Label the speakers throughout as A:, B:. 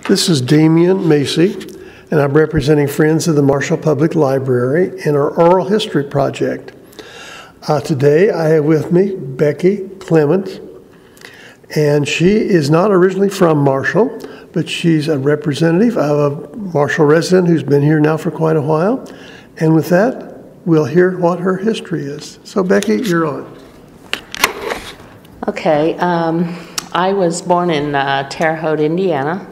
A: This is Damian Macy, and I'm representing Friends of the Marshall Public Library in our oral history project. Today I have with me Becky Clements, and she is not originally from Marshall, but she's a representative of a Marshall resident who's been here now for quite a while. And with that, we'll hear what her history is. So Becky, you're on.
B: Okay, I was born in Terre Haute, Indiana,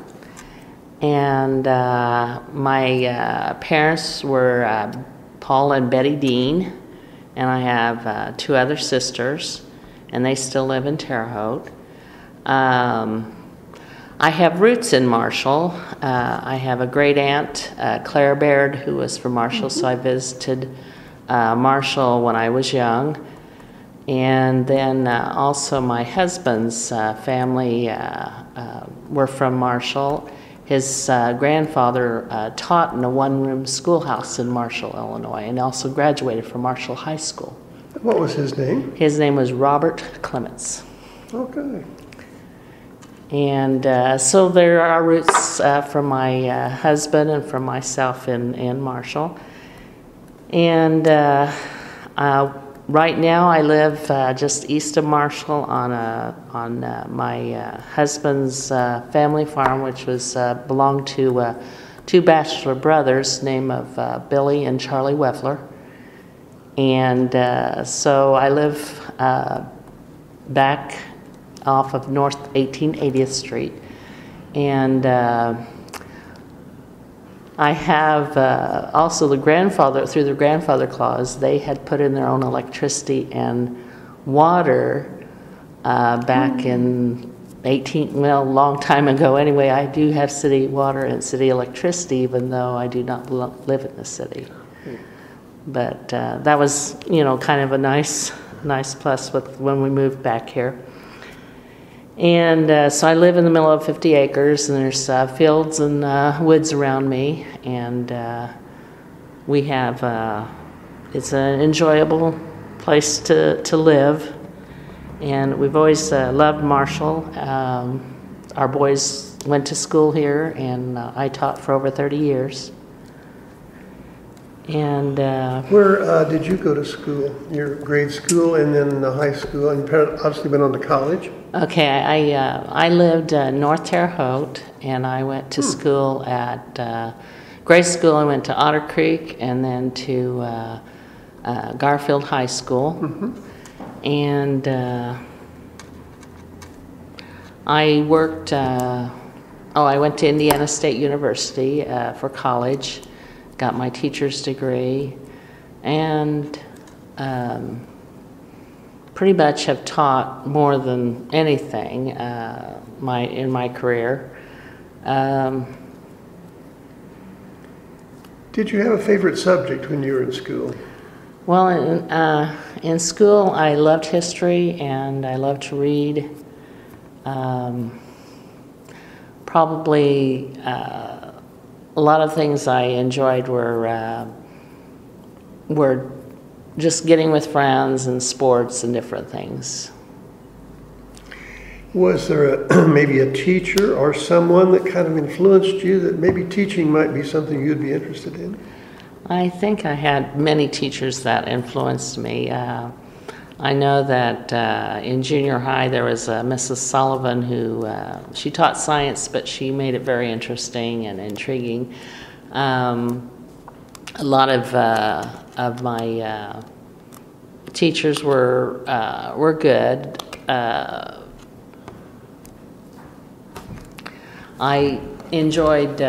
B: and my parents were Paul and Betty Dean, and I have two other sisters, and they still live in Terre Haute. I have roots in Marshall. I have a great aunt, Claire Baird, who was from Marshall, so I visited Marshall when I was young. And then also my husband's family were from Marshall. His grandfather taught in a one-room schoolhouse in Marshall, Illinois, and also graduated from Marshall High School.
A: What was his name?
B: His name was Robert Clements.
A: Okay.
B: And so there are roots from my husband and from myself in Marshall. And right now I live just east of Marshall on my husband's family farm, which was belonged to two bachelor brothers named of Billy and Charlie Weffler. And so I live back off of North 1880th Street. And I have also the grandfather, through the grandfather clause, they had put in their own electricity and water back in a long time ago. Anyway, I do have city water and city electricity, even though I do not live in the city. But that was, kind of a nice plus with when we moved back here. And so I live in the middle of 50 acres, and there's fields and woods around me, and we have, it's an enjoyable place to live, and we've always loved Marshall. Our boys went to school here, and I taught for over 30 years. And
A: where did you go to school? Your grade school and then the high school, and obviously been on to college?
B: Okay, I lived North Terre Haute, and I went to school at grade school. I went to Otter Creek and then to Garfield High School. And I worked, I went to Indiana State University for college, got my teacher's degree, and pretty much have taught more than anything in my career.
A: Did you have a favorite subject when you were in school?
B: Well, in school I loved history and I loved to read. Probably a lot of things I enjoyed were just getting with friends and sports and different things.
A: Was there maybe a teacher or someone that kind of influenced you that maybe teaching might be something you'd be interested in?
B: I think I had many teachers that influenced me. I know that in junior high there was Mrs. Sullivan who, she taught science, but she made it very interesting and intriguing. A lot of my teachers were good. I enjoyed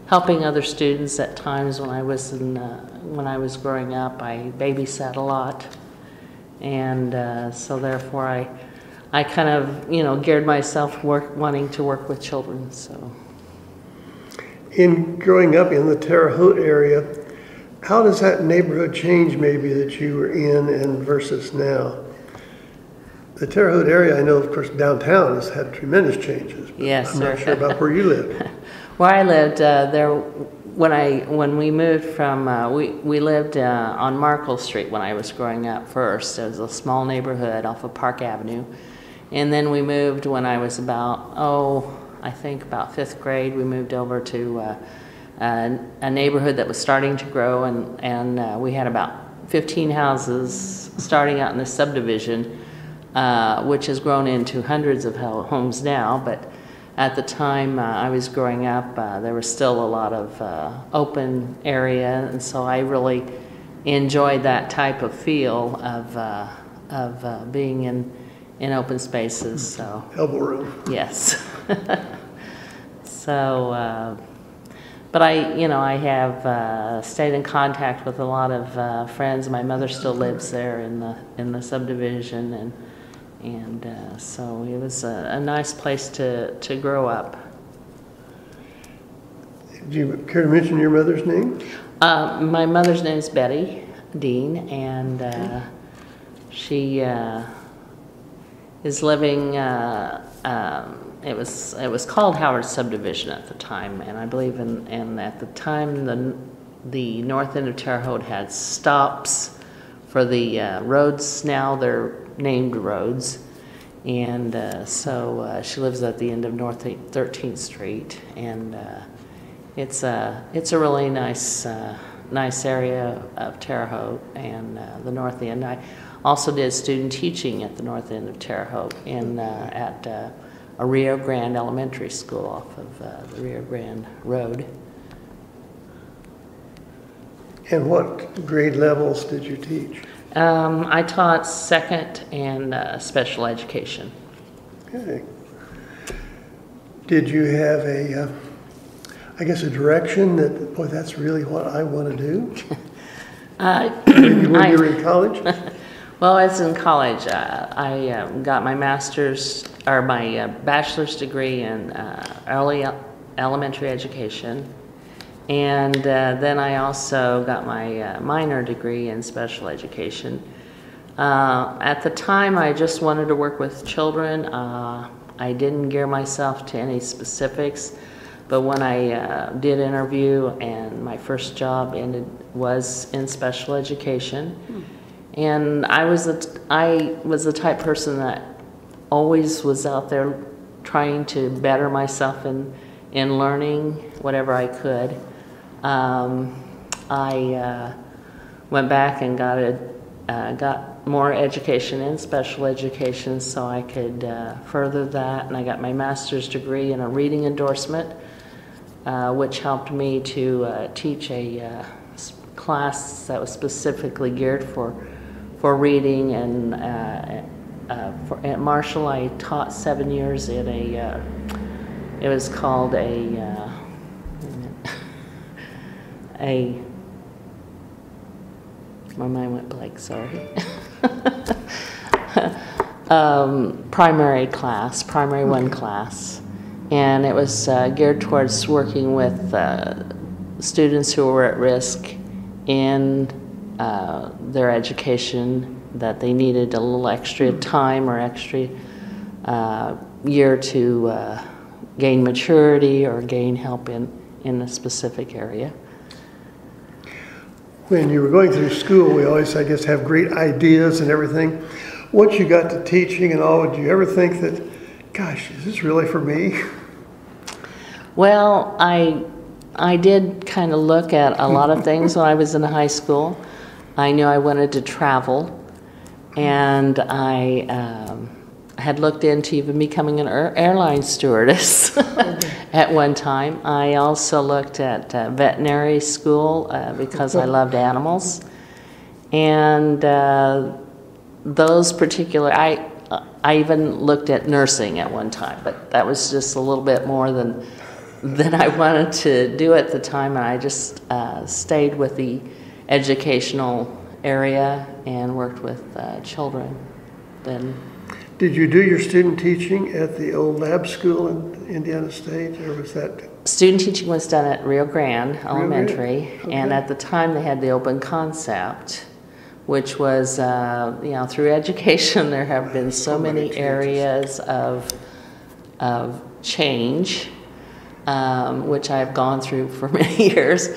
B: helping other students at times when I was growing up. I babysat a lot, and so therefore I kind of geared myself wanting to work with children. So.
A: In growing up in the Terre Haute area, how does that neighborhood change maybe that you were in and versus now? The Terre Haute area, I know, of course, downtown has had tremendous changes.
B: Yes,
A: I'm
B: sir.
A: not sure about where you live.
B: Where I lived, when we moved from, we lived on Markle Street when I was growing up first. It was a small neighborhood off of Park Avenue. And then we moved when I was about, I think about 5th grade, we moved over to a neighborhood that was starting to grow, and we had about 15 houses starting out in the subdivision, which has grown into hundreds of homes now. But at the time I was growing up, there was still a lot of open area, and so I really enjoyed that type of feel of being in open spaces. So
A: elbow room.
B: yes. So but I have stayed in contact with a lot of friends. My mother still lives there in the subdivision, and so it was a nice place to grow up.
A: Do you care to mention your mother's name?
B: My mother's name is Betty Dean, and she is living. It was called Howard Subdivision at the time, and I believe and at the time the north end of Terre Haute had stops for the roads. Now they're named roads, and so she lives at the end of North 13th Street, and it's a really nice area of Terre Haute and the north end. I also did student teaching at the north end of Terre Haute at a Rio Grande elementary school off of the Rio Grande Road.
A: And what grade levels did you teach?
B: I taught second and special education.
A: Okay. Did you have a direction that, boy, that's really what I want to do? Maybe when you were in college?
B: Well, I was in college. I got my master's or my bachelor's degree in early elementary education, and then I also got my minor degree in special education. At the time, I just wanted to work with children. I didn't gear myself to any specifics, but when I did interview, and my first job was in special education. And I was the type person that always was out there trying to better myself in learning whatever I could. I went back and got more education in special education so I could further that, and I got my master's degree in a reading endorsement, which helped me to teach a class that was specifically geared for reading, and at Marshall I taught 7 years in it was called my mind went blank, sorry. Primary one class, and it was geared towards working with students who were at risk in their education, that they needed a little extra time or extra year to gain maturity or gain help in a specific area.
A: When you were going through school, we always, I guess, have great ideas and everything. Once you got to teaching and all, did you ever think that, gosh, is this really for me?
B: Well, I did kind of look at a lot of things when I was in high school. I knew I wanted to travel, and I had looked into even becoming an airline stewardess at one time. I also looked at veterinary school because I loved animals, and those particular, I even looked at nursing at one time, but that was just a little bit more than I wanted to do at the time, and I just stayed with the educational area and worked with children then.
A: Did you do your student teaching at the old lab school in Indiana State, or was that?
B: Student teaching was done at Rio Grande Elementary,
A: Okay.
B: And at the time they had the open concept, which was, through education there have been so many areas of change, which I've gone through for many years.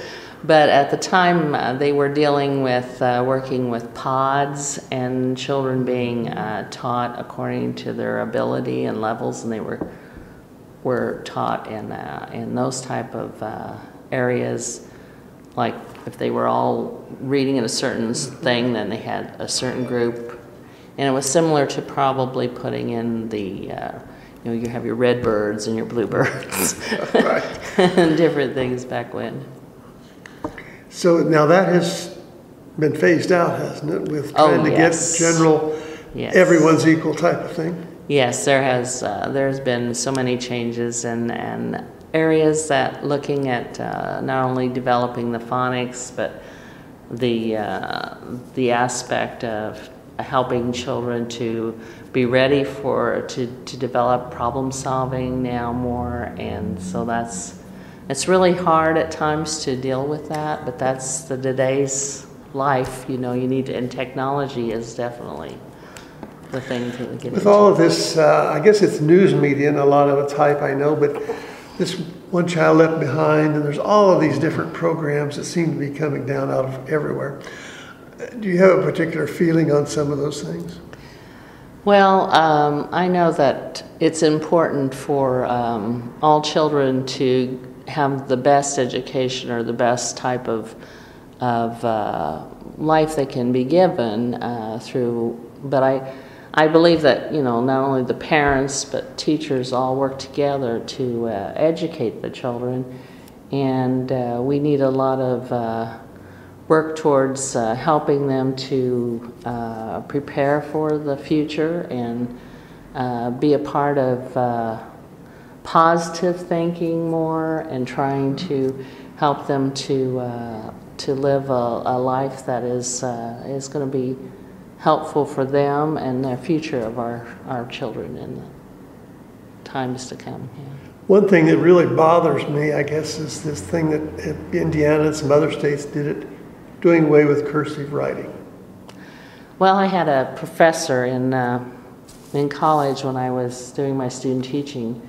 B: But at the time, they were dealing with working with pods and children being taught according to their ability and levels, and they were were taught in those type of areas. Like if they were all reading in a certain thing, then they had a certain group. And it was similar to probably putting in the, you have your red birds and your blue birds.
A: Right.
B: And different things back when.
A: So now that has been phased out, hasn't it, with trying to get general, everyone's equal type of thing?
B: Yes, there's been so many changes and areas that looking at not only developing the phonics, but the aspect of helping children to be ready to develop problem solving now more, and so it's really hard at times to deal with that, but that's today's life. You need to, and technology is definitely the thing to get
A: with
B: into.
A: all of this, I guess it's news media and a lot of it's hype, I know, but this One Child Left Behind, and there's all of these different programs that seem to be coming down out of everywhere. Do you have a particular feeling on some of those things?
B: Well, I know that it's important for all children to have the best education or the best type of life they can be given but I believe that, not only the parents but teachers all work together to educate the children, and we need a lot of work towards helping them to prepare for the future and be a part of positive thinking more, and trying to help them to live a life that is going to be helpful for them and the future of our children in the times to come. Yeah.
A: One thing that really bothers me, I guess, is this thing that Indiana and some other states doing away with cursive writing.
B: Well, I had a professor in college when I was doing my student teaching,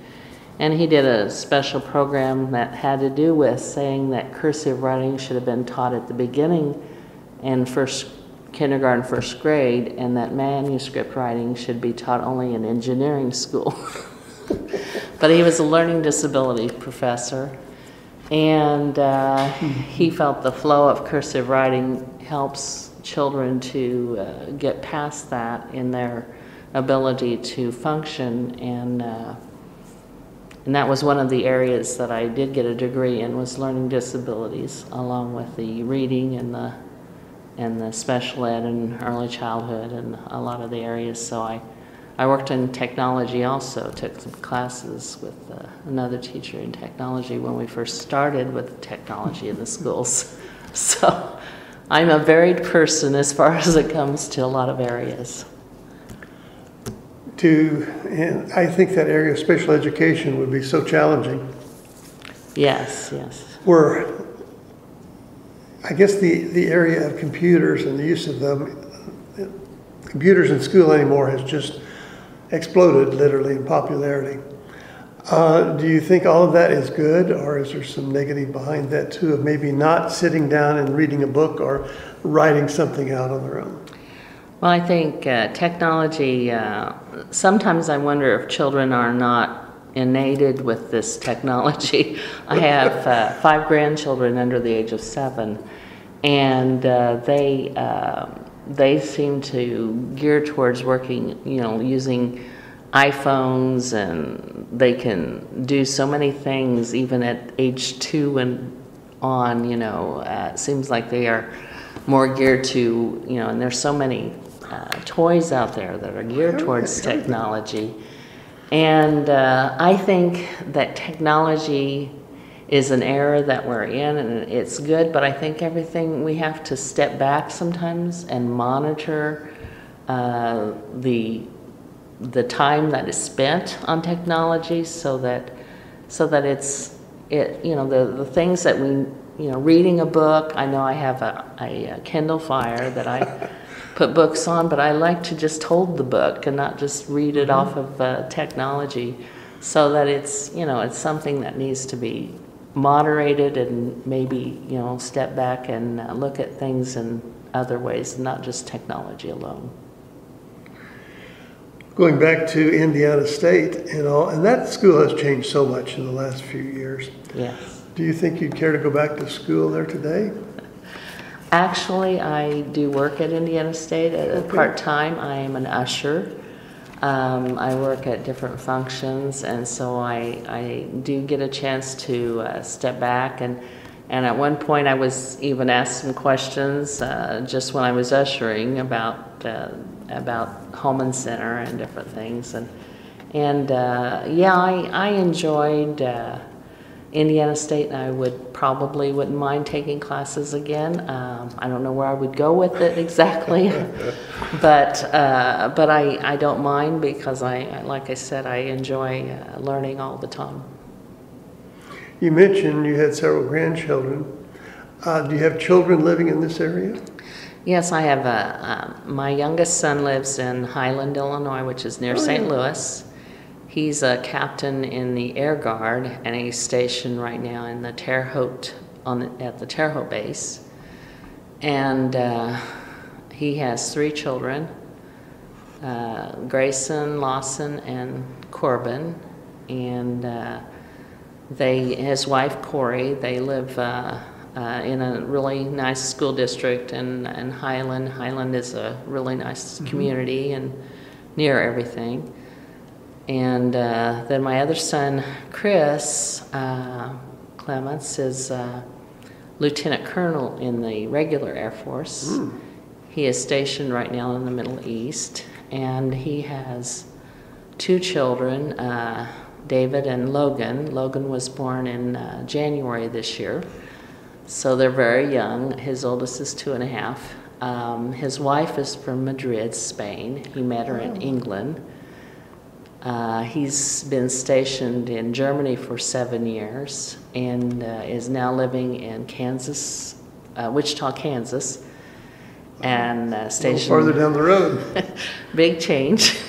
B: and he did a special program that had to do with saying that cursive writing should have been taught at the beginning in kindergarten, first grade, and that manuscript writing should be taught only in engineering school. But he was a learning disability professor, and he felt the flow of cursive writing helps children to get past that in their ability to function, and that was one of the areas that I did get a degree in, was learning disabilities, along with the reading and the special ed and early childhood and a lot of the areas. So I worked in technology also, took some classes with another teacher in technology when we first started with technology in the schools. So I'm a varied person as far as it comes to a lot of areas.
A: And I think that area of special education would be so challenging.
B: Yes.
A: Where I guess the area of computers and the use of them, computers in school anymore has just exploded literally in popularity. Do you think all of that is good, or is there some negative behind that too, of maybe not sitting down and reading a book or writing something out on their own?
B: Well, I think technology, sometimes I wonder if children are not innated with this technology. I have 5 grandchildren under the age of 7, and they seem to gear towards working, using iPhones, and they can do so many things even at age 2 and on. It seems like they are more geared to, and there's so many toys out there that are geared towards technology. And I think that technology is an era that we're in, and it's good, but I think we have to step back sometimes and monitor the time that is spent on technology, so that the things that we, reading a book. I know I have a Kindle Fire that I put books on, but I like to just hold the book and not just read it off of technology, so that it's something that needs to be moderated, and maybe step back and look at things in other ways, not just technology alone.
A: going back to Indiana State and all, and that school has changed so much in the last few years.
B: Yes.
A: Do you think you'd care to go back to school there today?
B: Actually, I do work at Indiana State part-time. I am an usher. I work at different functions, and so I do get a chance to step back. And at one point, I was even asked some questions just when I was ushering about Holman Center and different things. And I enjoyed Indiana State, and I wouldn't mind taking classes again. I don't know where I would go with it exactly, but I don't mind because like I said, I enjoy learning all the time.
A: You mentioned you had several grandchildren. Do you have children living in this area?
B: Yes, I have. My youngest son lives in Highland, Illinois, which is near St. Louis. He's a captain in the Air Guard, and he's stationed right now in the Terre Haute at the Terre Haute base. And he has 3 children: Grayson, Lawson, and Corbin. And his wife Corey, they live in a really nice school district in Highland. Highland is a really nice community and near everything. And then my other son, Chris Clements, is Lieutenant Colonel in the regular Air Force. He is stationed right now in the Middle East, and he has 2 children, David and Logan. Logan was born in January this year, so they're very young. His oldest is 2.5. His wife is from Madrid, Spain. He met her in England. He's been stationed in Germany for 7 years and is now living in Kansas, Wichita, Kansas, and stationed
A: a little further down the road.
B: Big change.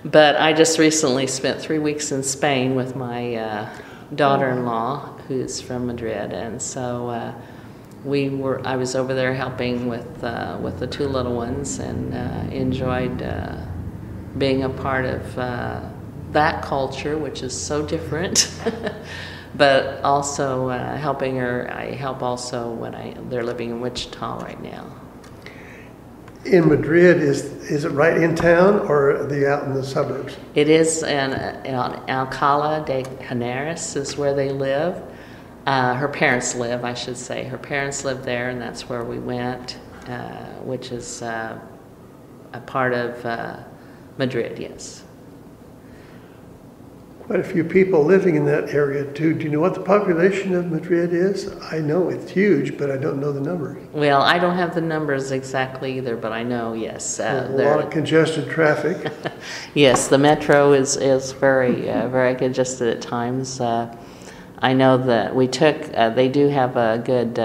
B: But I just recently spent 3 weeks in Spain with my daughter-in-law, who's from Madrid, and so I was over there helping with the 2 little ones, and enjoyed being a part of that culture, which is so different, but also helping her. I help also when they're living in Wichita right now.
A: In Madrid, is it right in town, or are they out in the suburbs?
B: It is in Alcalá de Henares is where they live. Her parents live, I should say. Her parents live there, and that's where we went, which is a part of Madrid, yes.
A: Quite a few people living in that area too. Do you know what the population of Madrid is? I know it's huge, but I don't know the numbers.
B: Well, I don't have the numbers exactly either, but I know, yes.
A: A lot of congested traffic.
B: Yes, the metro is very very congested at times. I know that they do have a good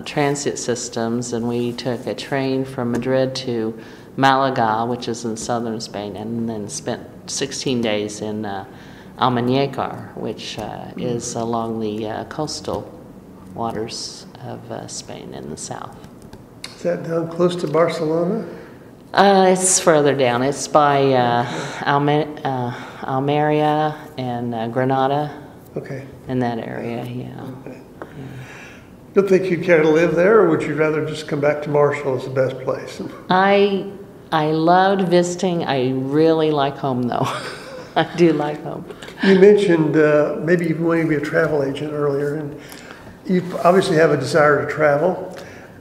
B: transit systems, and we took a train from Madrid to Malaga, which is in southern Spain, and then spent 16 days in Almuñécar, which is along the coastal waters of Spain in the south.
A: Is that down close to Barcelona?
B: It's further down. It's by Almeria and Granada.
A: Okay.
B: In that area, yeah.
A: Okay. Don't think you'd care to live there, or would you rather just come back to Marshall as the best place?
B: I loved visiting. I really like home, though. I do like home.
A: You mentioned maybe you wanted to be a travel agent earlier, and you obviously have a desire to travel.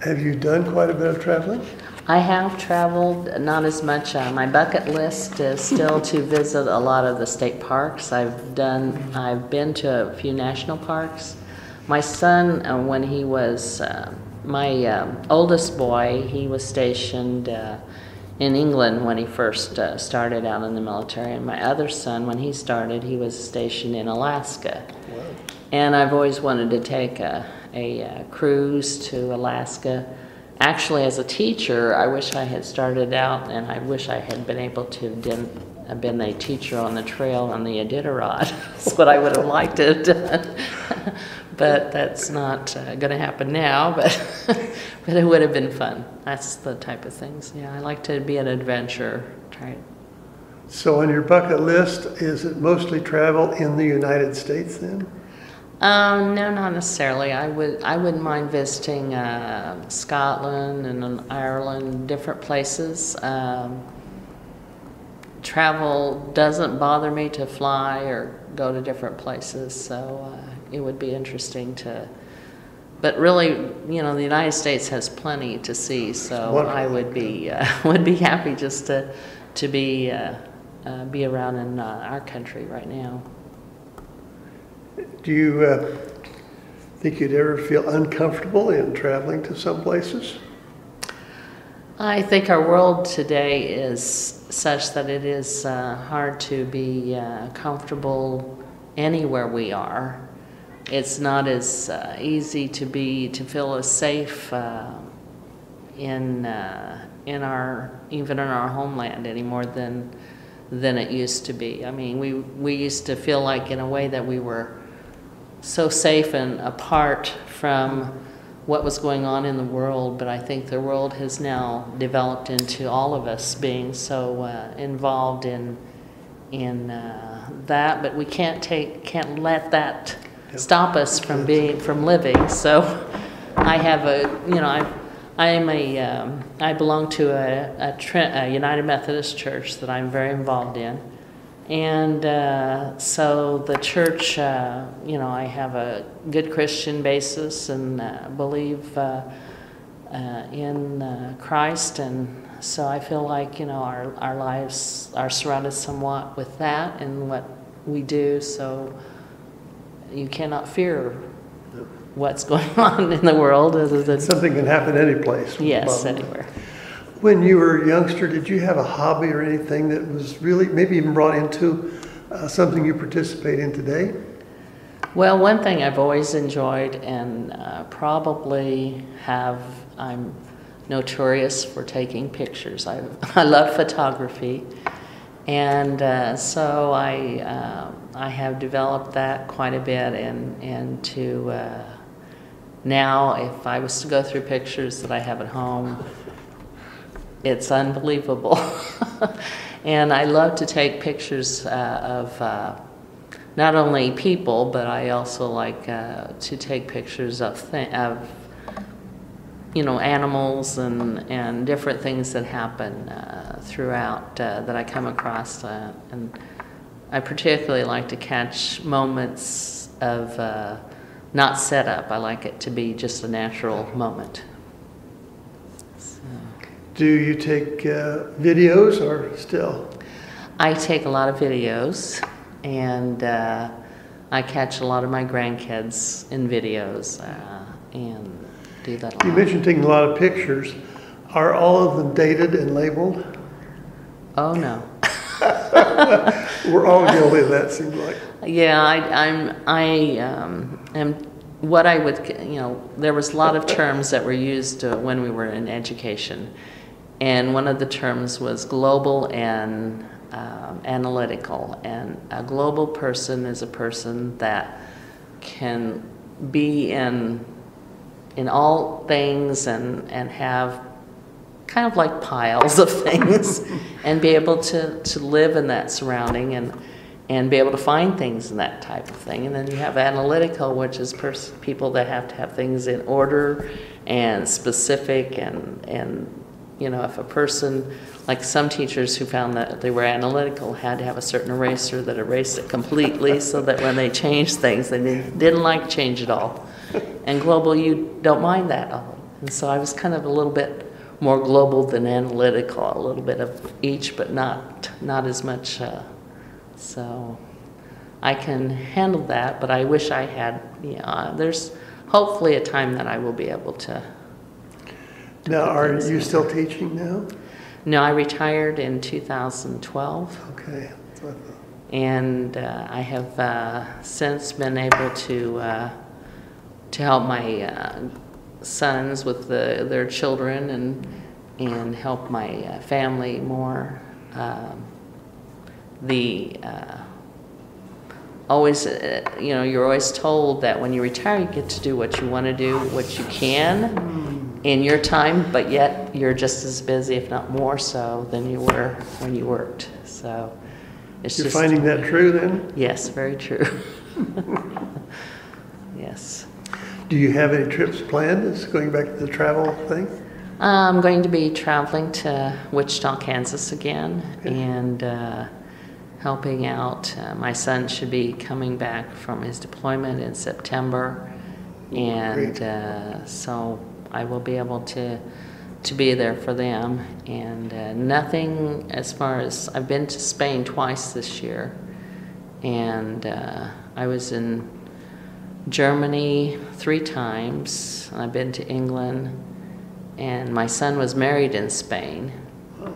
A: Have you done quite a bit of traveling?
B: I have traveled, not as much. My bucket list is still to visit a lot of the state parks. I've been to a few national parks. My son, when he was my oldest boy, he was stationed in England when he first started out in the military, and my other son, when he started, he was stationed in Alaska. Wow. And I've always wanted to take a cruise to Alaska. Actually, as a teacher, I wish I had started out, and I wish I had been able to have been a teacher on the trail on the Iditarod. That's what I would have liked to have done. But that's not going to happen now, but it would have been fun. That's the type of things. Yeah, I like to be an adventurer,
A: So on your bucket list, is it mostly travel in the United States then?
B: No, not necessarily. I wouldn't mind visiting Scotland and Ireland, different places. Travel doesn't bother me to fly or go to different places, so it would be interesting to. But really, you know, the United States has plenty to see, so
A: Wonderful.
B: I would be happy just to be around in our country right now.
A: Do you think you'd ever feel uncomfortable in traveling to some places?
B: I think our world today is such that it is hard to be comfortable anywhere we are. It's not as easy to feel as safe in our homeland anymore than it used to be. I mean, we used to feel like in a way that we were so safe and apart from what was going on in the world, but I think the world has now developed into all of us being so involved in that, but we can't let that stop us from living. So I have I belong to a United Methodist church that I'm very involved in. And so the church, I have a good Christian basis and believe in Christ, and so I feel like our lives are surrounded somewhat with that and what we do. So you cannot fear what's going on in the world, other than
A: Something can happen any place.
B: Yes, anywhere.
A: When you were a youngster, did you have a hobby or anything that was really maybe even brought into something you participate in today?
B: Well, one thing I've always enjoyed and I'm notorious for taking pictures. I love photography, and so I have developed that quite a bit, and to now if I was to go through pictures that I have at home, it's unbelievable. And I love to take pictures of not only people, but I also like to take pictures of animals and different things that happen throughout that I come across. And I particularly like to catch moments of not set up. I like it to be just a natural moment.
A: Do you take videos or still?
B: I take a lot of videos, and I catch a lot of my grandkids in videos and do that a lot.
A: You mentioned taking a lot of pictures. Are all of them dated and labeled?
B: Oh, no.
A: We're all guilty of that, seems like.
B: Yeah, I am what I would, there was a lot of terms that were used when we were in education. And one of the terms was global and analytical. And a global person is a person that can be in all things and have kind of like piles of things and be able to live in that surrounding and be able to find things in that type of thing. And then you have analytical, which is people that have to have things in order and specific and if a person, like some teachers who found that they were analytical, had to have a certain eraser that erased it completely so that when they changed things, they didn't like change it all. And global, you don't mind that all. And so I was kind of a little bit more global than analytical, a little bit of each, but not as much. So I can handle that, but I wish I had, there's hopefully a time that I will be able to.
A: Now, are you still teaching now?
B: No, I retired in 2012.
A: Okay.
B: And I have since been able to help my sons with their children and help my family more. You're always told that when you retire, you get to do what you want to do, what you can in your time, but yet you're just as busy, if not more so, than you were when you worked. So So it's
A: You're
B: just
A: finding that true then?
B: Yes, very true. Yes.
A: Do you have any trips planned? Is going back to the travel thing?
B: I'm going to be traveling to Wichita, Kansas again, and helping out. My son should be coming back from his deployment in September, and so I will be able to be there for them. And nothing as far as I've been to Spain twice this year, and I was in Germany 3 times. I've been to England. And my son was married in Spain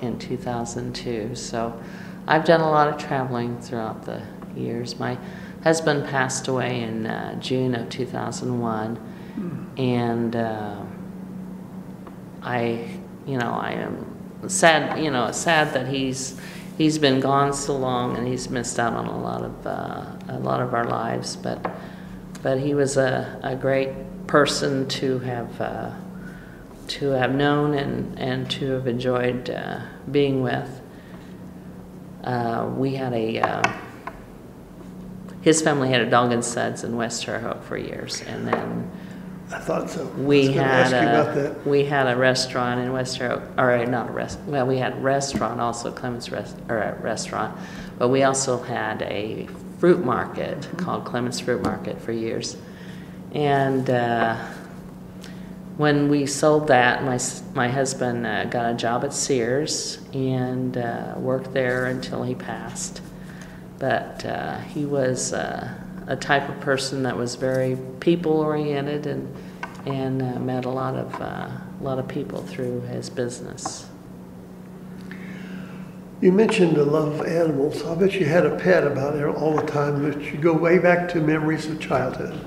B: in 2002. So I've done a lot of traveling throughout the years. My husband passed away in June of 2001. And I am sad, it's sad that he's been gone so long and he's missed out on a lot of our lives. But he was a great person to have known and to have enjoyed being with. We had his family had a dog and suds in West Terre Haute for years, and then
A: I thought so.
B: we had a restaurant in West Terre Haute, or not a restaurant. Well, we had a restaurant also, Clements restaurant, but we also had a fruit market called Clements Fruit Market for years, and. When we sold that, my husband got a job at Sears and worked there until he passed. But he was a type of person that was very people-oriented and met a lot of people through his business.
A: You mentioned a love of animals. I bet you had a pet about there all the time. But you go way back to memories of childhood.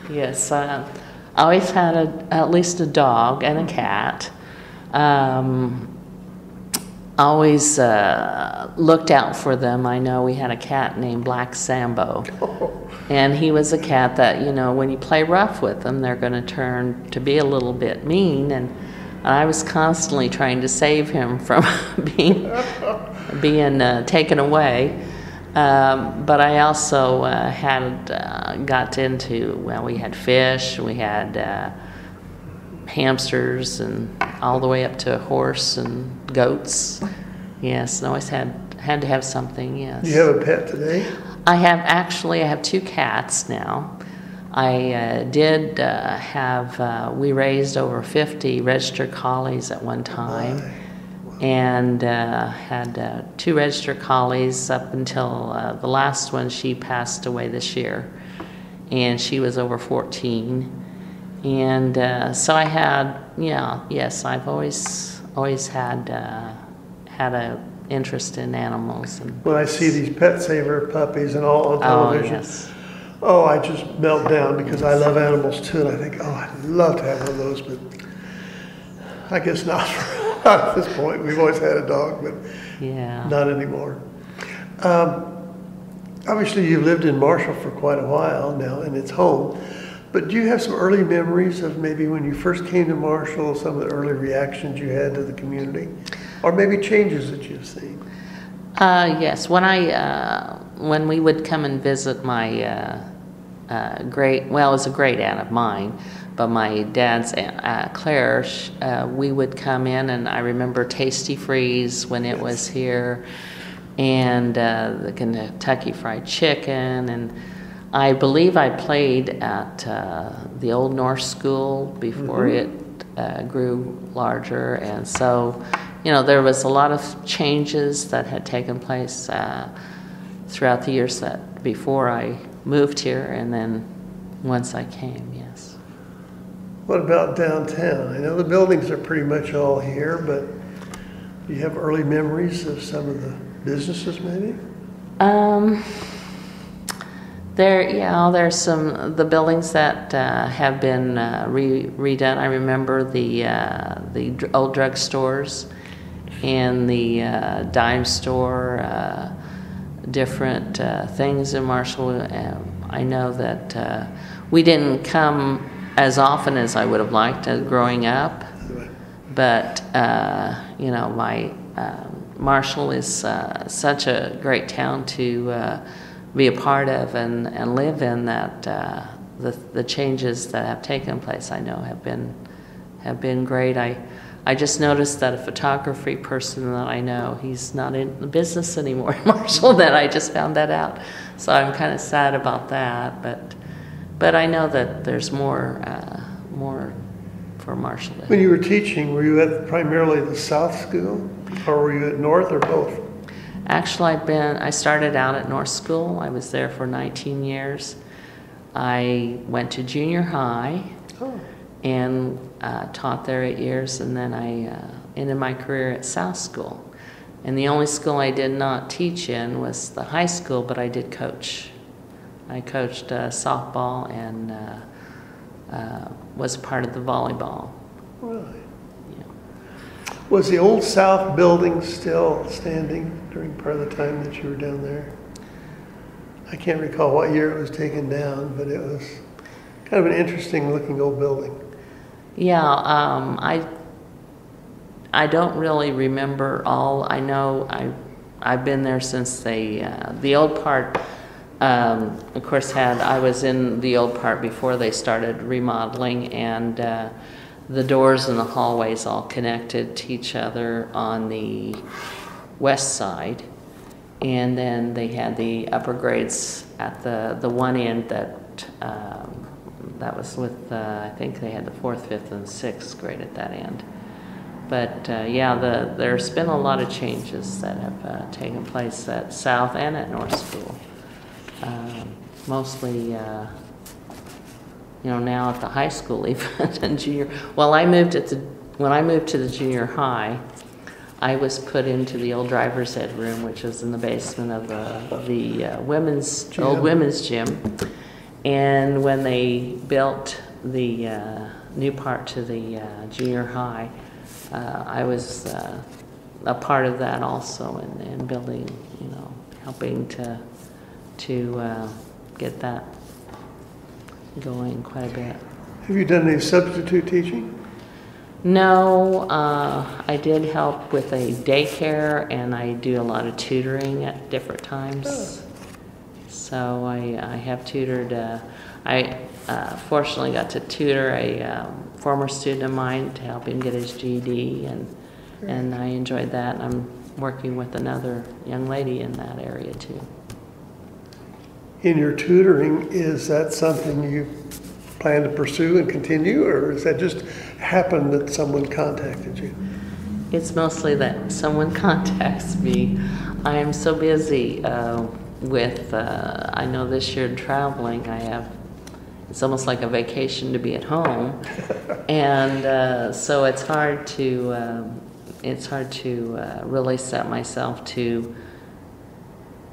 B: Yes. I always had at least a dog and a cat. Always looked out for them. I know we had a cat named Black Sambo. And he was a cat that, when you play rough with them, they're going to turn to be a little bit mean. And I was constantly trying to save him from being taken away. But I also got into, we had fish, we had hamsters, and all the way up to a horse and goats. Yes, and always had to have something, yes.
A: Do you have a pet today?
B: I have 2 cats now. I did we raised over 50 registered collies at one time. And had 2 registered collies up until the last one. She passed away this year, and she was over 14. And so I had, I've always had a interest in animals. And
A: when I see these Pet Saver puppies and all on television, I just melt down because I love animals too, and I think, I'd love to have one of those, but I guess not. Not at this point. We've always had a dog, but not anymore. Obviously, you've lived in Marshall for quite a while now, and it's home. But do you have some early memories of maybe when you first came to Marshall, some of the early reactions you had to the community, or maybe changes that you've seen?
B: Yes. When we would come and visit my it was a great aunt of mine, but my dad's aunt, Claire, we would come in, and I remember Tasty Freeze when it was here, and the Kentucky Fried Chicken, and I believe I played at the Old North School before it grew larger, and so, there was a lot of changes that had taken place throughout the years that before I moved here, and then once I came, yes.
A: What about downtown? I know the buildings are pretty much all here, but do you have early memories of some of the businesses maybe? There's the buildings that have been redone. I remember the old drug stores and the dime store, different things in Marshall. I know that we didn't come as often as I would have
B: Marshall is such a great town to be a part of and live in, that the changes that have taken place, I know, have been great. I just noticed that a photography person that I know, he's not in the business anymore in Marshall. That I just found that out, so I'm kind of sad about that. But I know that there's more for Marshall.
A: When you were teaching, were you at primarily the South School, or were you at North, or both?
B: Actually, I started out at North School. I was there for 19 years. I went to junior high.
A: Oh.
B: And taught there 8 years, and then I ended my career at South School. And the only school I did not teach in was the high school, but I did coach. I coached softball and was part of the volleyball.
A: Really?
B: Yeah.
A: Was the old South building still standing during part of the time that you were down there? I can't recall what year it was taken down, but it was kind of an interesting looking old building.
B: Yeah, I don't really remember all. I know I've been there since the old part. Of course, I was in the old part before they started remodeling, and the doors and the hallways all connected to each other on the west side, and then they had the upper grades at the one end that was with, I think they had the 4th, 5th, and 6th grade at that end. But yeah, there's been a lot of changes that have taken place at South and at North School. Mostly, now at the high school even, and junior. Well, when I moved to the junior high, I was put into the old driver's ed room, which was in the basement of the old women's gym. And when they built the new part to the junior high, I was a part of that also, in building, helping to get that going quite a bit.
A: Have you done any substitute teaching?
B: No, I did help with a daycare, and I do a lot of tutoring at different times.
A: Oh.
B: So I have tutored. I fortunately got to tutor a former student of mine to help him get his GED, and I enjoyed that. And I'm working with another young lady in that area too.
A: In your tutoring, is that something you plan to pursue and continue, or is that just happened that someone contacted you?
B: It's mostly that someone contacts me. I am so busy with, I know this year in traveling, it's almost like a vacation to be at home. And so it's hard to really set myself to,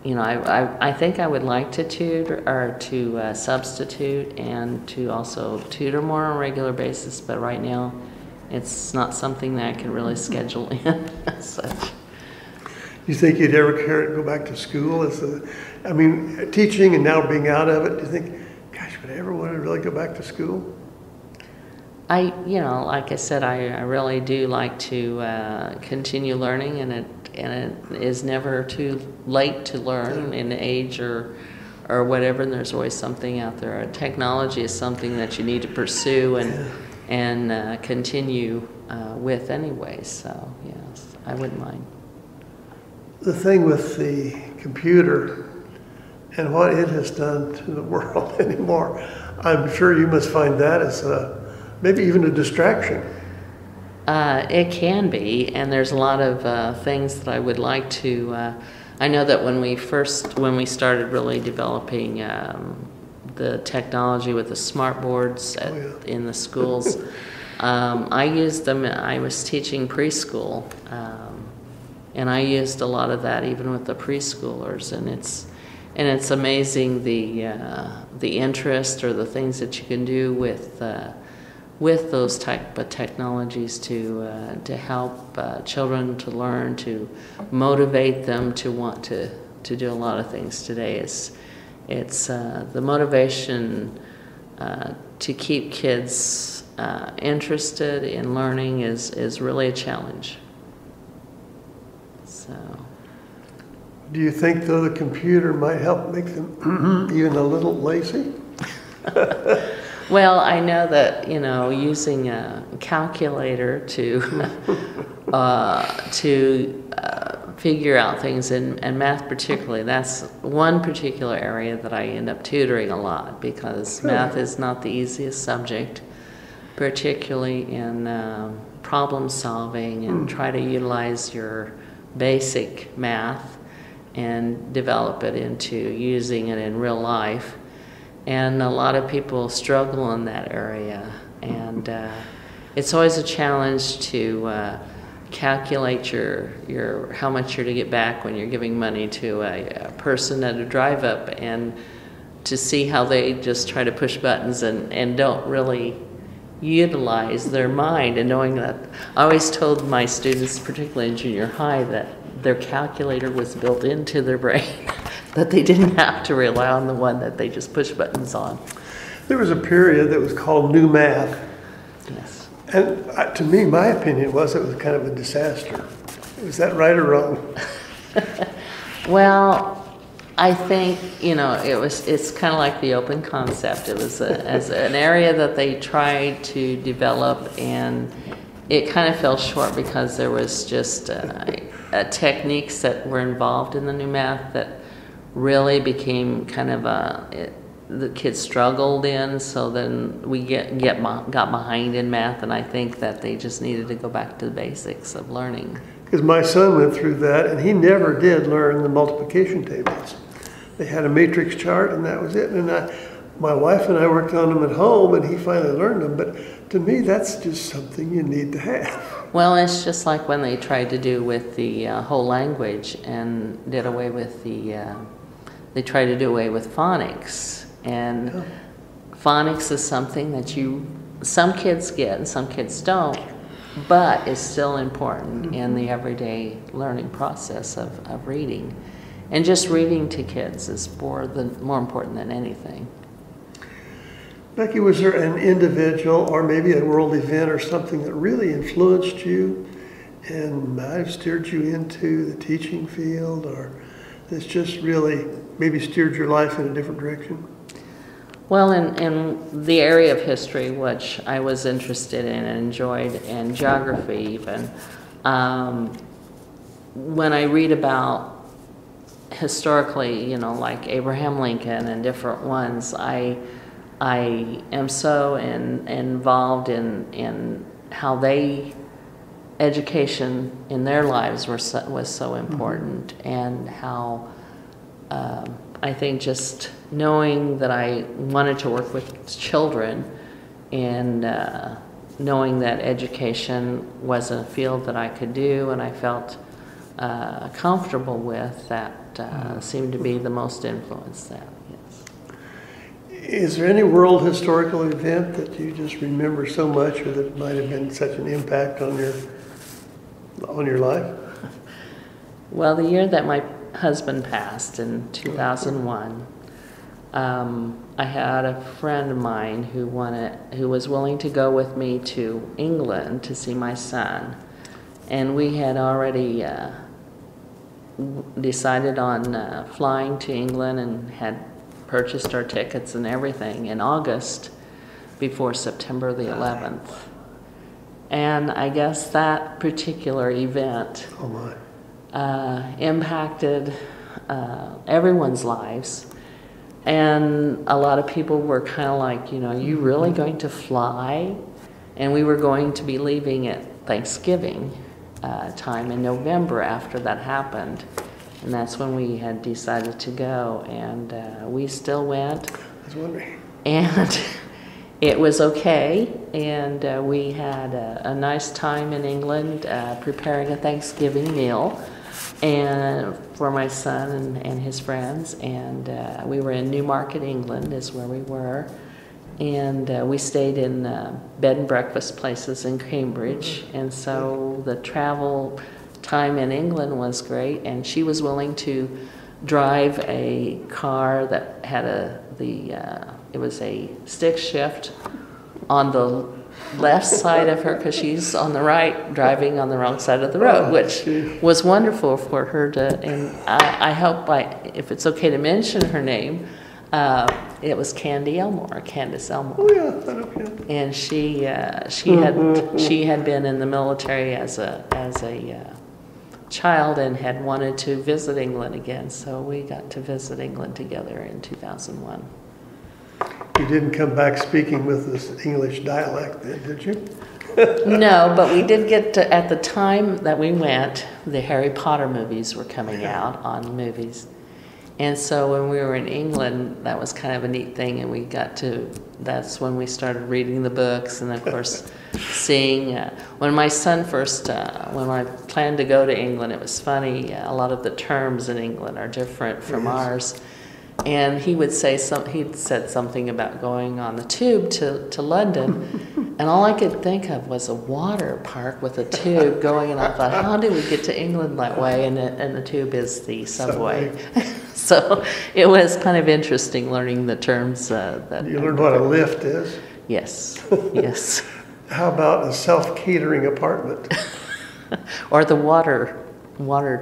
B: I think I would like to tutor or to substitute and to also tutor more on a regular basis, but right now it's not something that I can really schedule in as such.
A: You think you'd ever care to go back to school? Teaching and now being out of it, do you think, gosh, would I ever want to really go back to school?
B: Like I said, I really do like to continue learning, and it is never too late to learn in age or whatever, and there's always something out there. Technology is something that you need to pursue and continue with anyway, so yes, I wouldn't mind.
A: The thing with the computer and what it has done to the world anymore, I'm sure you must find that as maybe even a distraction.
B: It can be, and there's a lot of things that I would like to. I know that when we started really developing the technology with the smart boards in the schools, I used them. I was teaching preschool, and I used a lot of that even with the preschoolers, and it's amazing the interest or the things that you can do with those type of technologies to help children to learn, to motivate them to want to do a lot of things today. It's the motivation to keep kids interested in learning is really a challenge. So. So.
A: Do you think, though, the computer might help make them even a little lazy?
B: Well, I know that, using a calculator to figure out things, and math particularly, that's one particular area that I end up tutoring a lot, because math is not the easiest subject, particularly in problem solving, and try to utilize your basic math and develop it into using it in real life. And a lot of people struggle in that area, and it's always a challenge to calculate your how much you're to get back when you're giving money to a person at a drive up, and to see how they just try to push buttons and don't really utilize their mind. And knowing that, I always told my students, particularly in junior high, that their calculator was built into their brain, that they didn't have to rely on the one that they just push buttons on.
A: There was a period that was called New Math.
B: Yes.
A: And to me, my opinion was it was kind of a disaster. Is that right or wrong?
B: Well, I think, it's kind of like the open concept. It was as an area that they tried to develop, and it kind of fell short because there was just techniques that were involved in the new math that really became kind of the kids struggled in, so then we got behind in math, and I think that they just needed to go back to the basics of learning.
A: Because my son went through that, and he never did learn the multiplication tables. They had a matrix chart, and that was it. And my wife and I worked on them at home, and he finally learned them. But to me, that's just something you need to have.
B: Well, it's just like when they tried to do with the whole language and did away with they tried to do away with phonics. And phonics is something that some kids get and some kids don't, but it's still important in the everyday learning process of reading. And just reading to kids is more important than anything.
A: Becky, was there an individual or maybe a world event or something that really influenced you and might have steered you into the teaching field, or that's just really maybe steered your life in a different direction?
B: Well, in the area of history, which I was interested in and enjoyed, and geography even, when I read about historically, like Abraham Lincoln and different ones, I am so involved in how education in their lives was so important, and how I think just knowing that I wanted to work with children, and knowing that education was a field that I could do and I felt comfortable with, that seemed to be the most influence that, yes.
A: Is there any world historical event that you just remember so much, or that might have been such an impact on your life?
B: Well, the year that my husband passed in 2001, I had a friend of mine who was willing to go with me to England to see my son, and we had already decided on flying to England and had purchased our tickets and everything in August before September the 11th. And I guess that particular event impacted everyone's lives. And a lot of people were kind of like, you really going to fly? And we were going to be leaving at Thanksgiving time in November after that happened. And that's when we had decided to go. And we still went.
A: I was wondering.
B: And it was okay. And we had a nice time in England preparing a Thanksgiving meal and for my son and his friends. And we were in Newmarket, England is where we were. And we stayed in bed and breakfast places in Cambridge. And so the travel time in England was great. And she was willing to drive a car that had it was a stick shift on the left side of her because she's on the right, driving on the wrong side of the road, which was wonderful for her to. And I hope, if it's okay to mention her name, it was Candace Elmore.
A: Oh yeah, I know Candace.
B: And she had been in the military as a child and had wanted to visit England again, so we got to visit England together in 2001.
A: You didn't come back speaking with this English dialect then, did you?
B: No, but we did get to, at the time that we went, the Harry Potter movies were coming out on movies. And so when we were in England, that was kind of a neat thing, and we got to, that's when we started reading the books, and of course seeing, when my son first, when I planned to go to England, it was funny, a lot of the terms in England are different from ours. And he would say he'd said something about going on the tube to London, and all I could think of was a water park with a tube going, and I thought, how do we get to England that way? And the tube is the subway. So it was kind of interesting learning the terms. That
A: you learned what a lift is?
B: Yes, yes.
A: How about a self-catering apartment?
B: Or the water where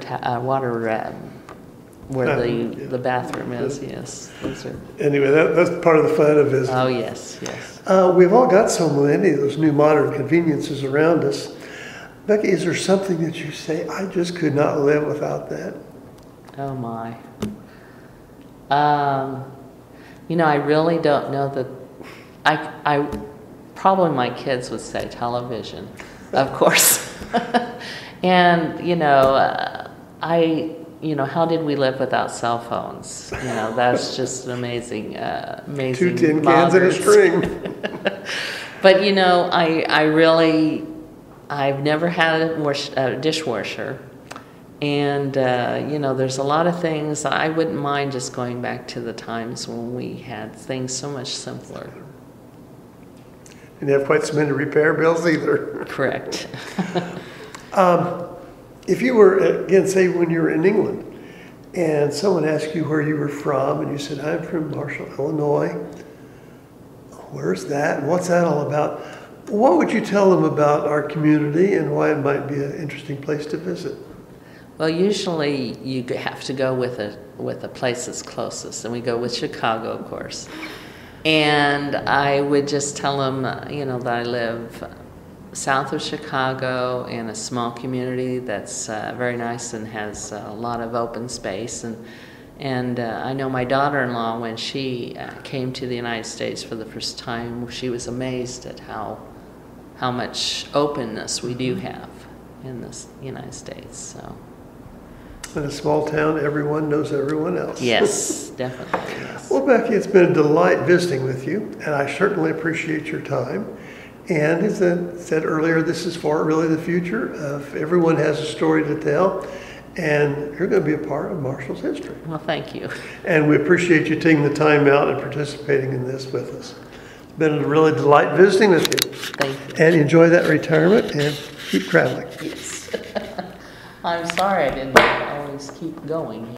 B: the bathroom is, yes. Those are.
A: Anyway, that's part of the fun of visiting.
B: Oh, yes, yes.
A: We've all got so many of those new modern conveniences around us. Becky, is there something that you say, I just could not live without that?
B: Oh, my. I really don't know that. I probably my kids would say television, of course. And, how did we live without cell phones? That's just an amazing
A: 2 tin cans and a string.
B: But, I've never had a dishwasher. And, there's a lot of things. I wouldn't mind just going back to the times when we had things so much simpler.
A: Didn't have quite so many repair bills either.
B: Correct.
A: If you were, again, say when you were in England, and someone asked you where you were from, and you said, I'm from Marshall, Illinois. Where's that? And what's that all about? What would you tell them about our community and why it might be an interesting place to visit?
B: Well, usually you have to go with a place that's closest, and we go with Chicago, of course. And I would just tell them, that I live south of Chicago in a small community that's very nice and has a lot of open space. And I know my daughter-in-law, when she came to the United States for the first time, she was amazed at how much openness we do have in the United States. So.
A: In a small town, everyone knows everyone else.
B: Yes, definitely. Yes.
A: Well, Becky, it's been a delight visiting with you, and I certainly appreciate your time. And as I said earlier, this is for really the future. Everyone has a story to tell, and you're going to be a part of Marshall's history.
B: Well, thank you.
A: And we appreciate you taking the time out and participating in this with us. It's been a really delight visiting with you.
B: Thank you.
A: And enjoy that retirement and keep traveling.
B: Yes. I'm sorry I didn't always keep going.